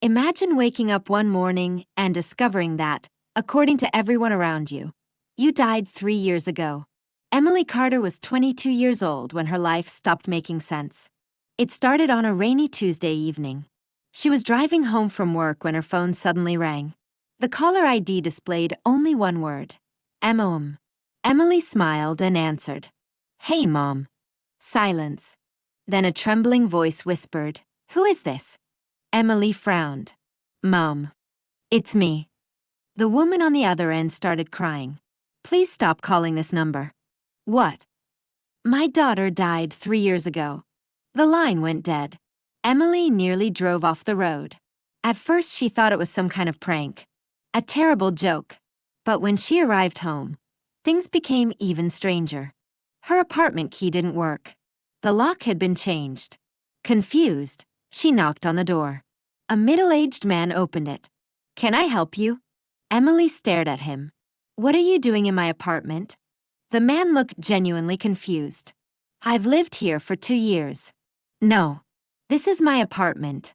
Imagine waking up one morning and discovering that, according to everyone around you, you died 3 years ago. Emily Carter was 22 years old when her life stopped making sense. It started on a rainy Tuesday evening. She was driving home from work when her phone suddenly rang. The caller ID displayed only one word: "Mom." Emily smiled and answered, "Hey, Mom." Silence. Then a trembling voice whispered, "Who is this?" Emily frowned. "Mom. It's me." The woman on the other end started crying. "Please stop calling this number." "What?" "My daughter died 3 years ago." The line went dead. Emily nearly drove off the road. At first she thought it was some kind of prank. A terrible joke. But when she arrived home, things became even stranger. Her apartment key didn't work. The lock had been changed. Confused, she knocked on the door. A middle-aged man opened it. "Can I help you?" Emily stared at him. "What are you doing in my apartment?" The man looked genuinely confused. "I've lived here for 2 years." "No. This is my apartment."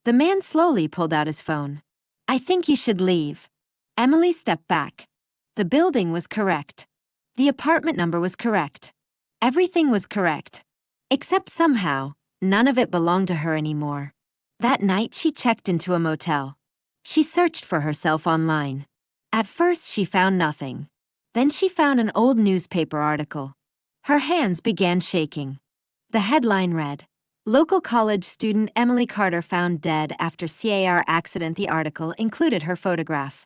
The man slowly pulled out his phone. "I think you should leave." Emily stepped back. The building was correct. The apartment number was correct. Everything was correct. Except somehow, none of it belonged to her anymore. That night she checked into a motel. She searched for herself online. At first she found nothing. Then she found an old newspaper article. Her hands began shaking. The headline read, "Local college student Emily Carter found dead after car accident." The article included her photograph.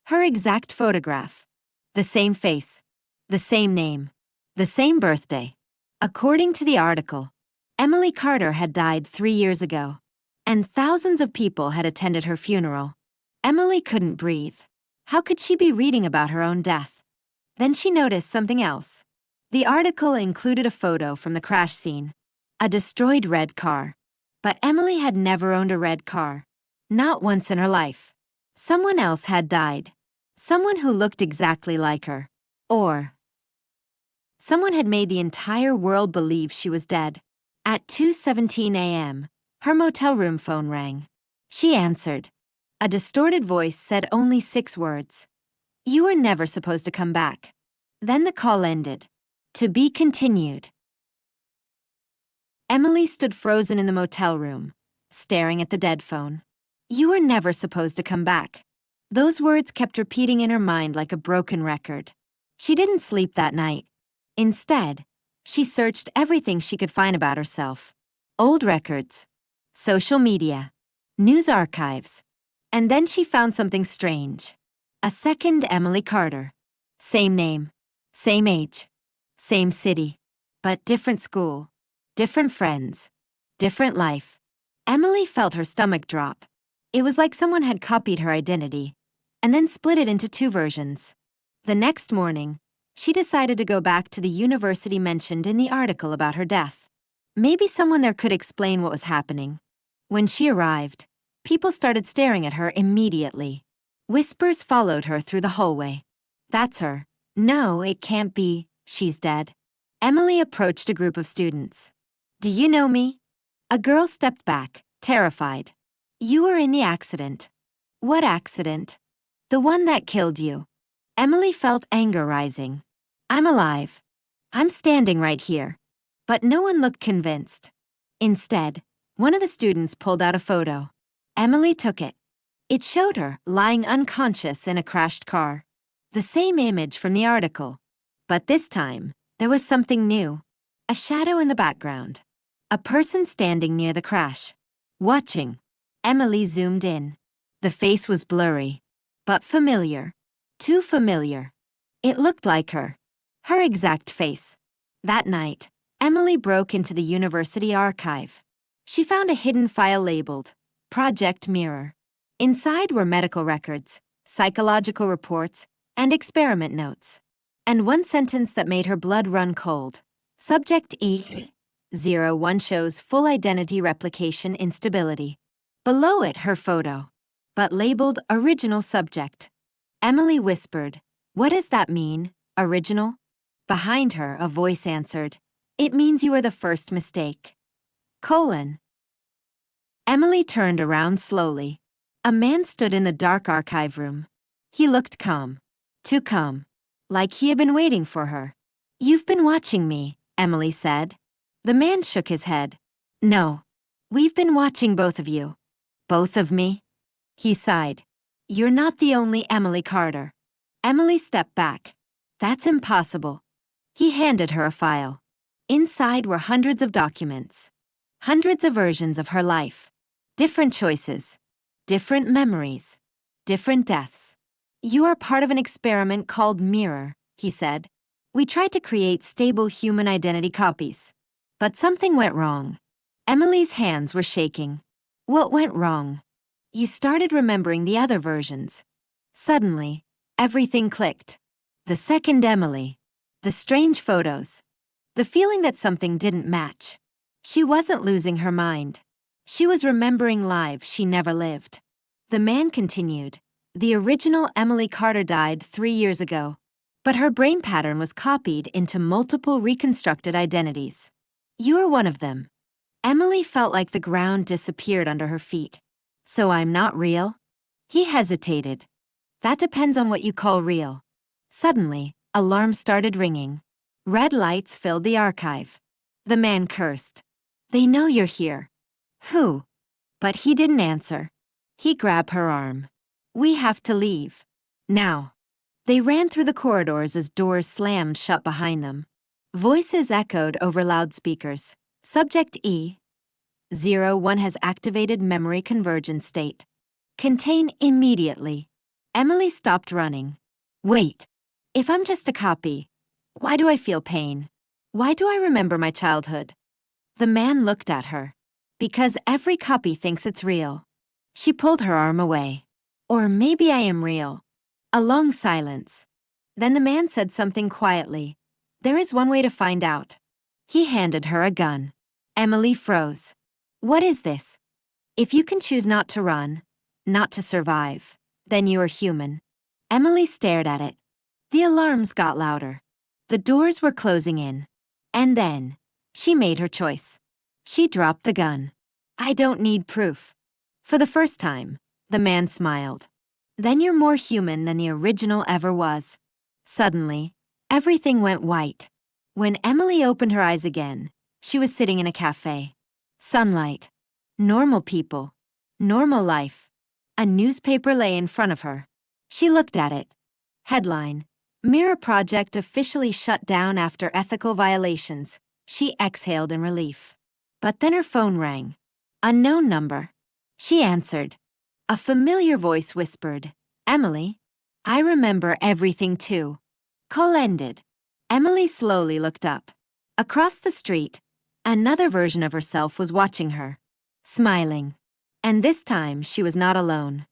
Her exact photograph. The same face. The same name. The same birthday. According to the article, Emily Carter had died 3 years ago, and thousands of people had attended her funeral. Emily couldn't breathe. How could she be reading about her own death? Then she noticed something else. The article included a photo from the crash scene. A destroyed red car. But Emily had never owned a red car. Not once in her life. Someone else had died. Someone who looked exactly like her. Or someone had made the entire world believe she was dead. At 2:17 a.m., her motel room phone rang. She answered. A distorted voice said only 6 words. "You were never supposed to come back." Then the call ended. To be continued. Emily stood frozen in the motel room, staring at the dead phone. "You were never supposed to come back." Those words kept repeating in her mind like a broken record. She didn't sleep that night. Instead, she searched everything she could find about herself. Old records, social media, news archives. And then she found something strange. A second Emily Carter. Same name, same age, same city, but different school, different friends, different life. Emily felt her stomach drop. It was like someone had copied her identity and then split it into 2 versions. The next morning, she decided to go back to the university mentioned in the article about her death. Maybe someone there could explain what was happening. When she arrived, people started staring at her immediately. Whispers followed her through the hallway. "That's her. No, it can't be. She's dead." Emily approached a group of students. "Do you know me?" A girl stepped back, terrified. "You were in the accident." "What accident?" "The one that killed you." Emily felt anger rising. "I'm alive. I'm standing right here." But no one looked convinced. Instead, one of the students pulled out a photo. Emily took it. It showed her lying unconscious in a crashed car. The same image from the article. But this time, there was something new. A shadow in the background. A person standing near the crash. Watching. Emily zoomed in. The face was blurry. But familiar. Too familiar. It looked like her. Her exact face. That night, Emily broke into the university archive. She found a hidden file labeled Project Mirror. Inside were medical records, psychological reports, and experiment notes. And one sentence that made her blood run cold. Subject E01 shows full identity replication instability. Below it, her photo, but labeled Original Subject. Emily whispered, "What does that mean, original?" Behind her, a voice answered, "It means you were the first mistake." Emily turned around slowly. A man stood in the dark archive room. He looked calm. Too calm. Like he had been waiting for her. "You've been watching me," Emily said. The man shook his head. "No. We've been watching both of you." "Both of me?" He sighed. "You're not the only Emily Carter." Emily stepped back. "That's impossible." He handed her a file. Inside were hundreds of documents. Hundreds of versions of her life. Different choices. Different memories. Different deaths. "You are part of an experiment called Mirror," he said. "We tried to create stable human identity copies. But something went wrong." Emily's hands were shaking. "What went wrong?" "You started remembering the other versions." Suddenly, everything clicked. The second Emily. The strange photos. The feeling that something didn't match. She wasn't losing her mind. She was remembering lives she never lived. The man continued. "The original Emily Carter died 3 years ago. But her brain pattern was copied into multiple reconstructed identities. You are one of them." Emily felt like the ground disappeared under her feet. "So I'm not real?" He hesitated. "That depends on what you call real." Suddenly, alarms started ringing. Red lights filled the archive. The man cursed. "They know you're here." "Who?" But he didn't answer. He grabbed her arm. "We have to leave. Now." They ran through the corridors as doors slammed shut behind them. Voices echoed over loudspeakers. Subject E01 has activated memory convergence state. Contain immediately. Emily stopped running. "Wait. If I'm just a copy, why do I feel pain? Why do I remember my childhood?" The man looked at her. "Because every copy thinks it's real." She pulled her arm away. "Or maybe I am real." A long silence. Then the man said something quietly. "There is one way to find out." He handed her a gun. Emily froze. "What is this?" "If you can choose not to run, not to survive, then you are human." Emily stared at it. The alarms got louder. The doors were closing in. And then, she made her choice. She dropped the gun. "I don't need proof." For the first time, the man smiled. "Then you're more human than the original ever was." Suddenly, everything went white. When Emily opened her eyes again, she was sitting in a cafe. Sunlight. Normal people. Normal life. A newspaper lay in front of her. She looked at it. Headline: Mirror Project officially shut down after ethical violations. She exhaled in relief. But then her phone rang. Unknown number. She answered. A familiar voice whispered, "Emily?" "I remember everything too." Call ended. Emily slowly looked up. Across the street, another version of herself was watching her, smiling. And this time she was not alone.